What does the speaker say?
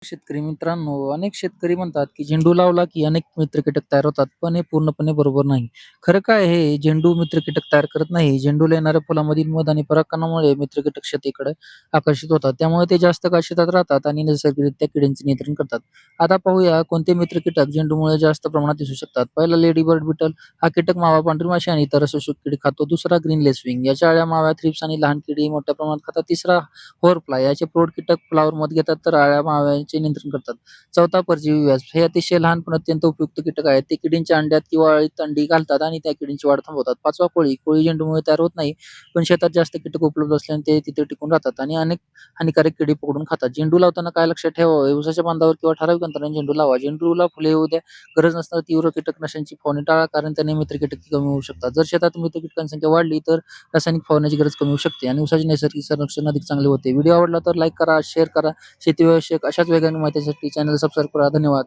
शेतकरी मित्रांनो, अनेक शेतकरी म्हणतात, की झेंडू लावला की अनेक मित्र कीटक तयार होतात, पण हे पूर्णपणे बरोबर नाही. खरं काय आहे, झेंडू मित्र कीटक तयार करत नाही. झेंडूला येणाऱ्या फुलामधील मध आणि परागकणामुळे मित्र कीटक शेतीकडे आकर्षित होतात. त्यामुळे ते जास्त काळ शेतात राहतात आणि नैसर्गिकरित्या किडींचे नियंत्रण करतात. आता पाहूया कोणते मित्र कीटक झेंडूमुळे जास्त प्रमाणात दिसू शकतात. पहिला लेडी बर्ड बीटल हा कीटक मावा, पांढरी माशी आणि इतर शोषक किडी खातो. दुसरा ग्रीन लेसविंग याच्या अळ्या, माव्या, थ्रिप्स आणि लहान किडी मोठ्या प्रमाणात खातात. तिसरा होरफ्लाय याचे प्रौढ कीटक फुलावर मध घेतात तर अळ्या, माव्यांचे नियंत्रण करतात. चौथा परजीवी व्यास हे अतिशय लहान पण अत्यंत उपयुक्त कीटक आहेत. ते किडींच्या अंड्यात किंवा अळीत अंडी घालतात आणि त्या किडींची वाढ थांबवतात. पाचवा कोळी. कोळी झेंडूमुळे तयार होत नाही, पण शेतात जास्त कीटक उपलब्ध असल्याने ते तिथे टिकून राहतात आणि अनेक हानिकारक किडी पकडून खातात. झेंडू लावताना काय लक्षात ठेवावे? उसाच्या बांधावर किंवा ठराविक अंतराने झेंडू लावा. झेंडूला फुले येऊ द्या. गरज नसताना तीव्र कीटकनाशकांची फवारणी टाळा, कारण त्याने मित्र कीटक कमी होऊ शकतात. जर शेतात मित्र कीटकांची संख्या वाढली तर रासायनिक फवारण्याची गरज कमी होऊ शकते आणि ऊसाचे नैसर्गिक संरक्षण अधिक चांगले होते. व्हिडिओ आवडला तर लाईक करा, शेअर करा. शेतीविषयक अशाच वेगवान माहितीसाठी चॅनल सबस्क्राईब करा. धन्यवाद.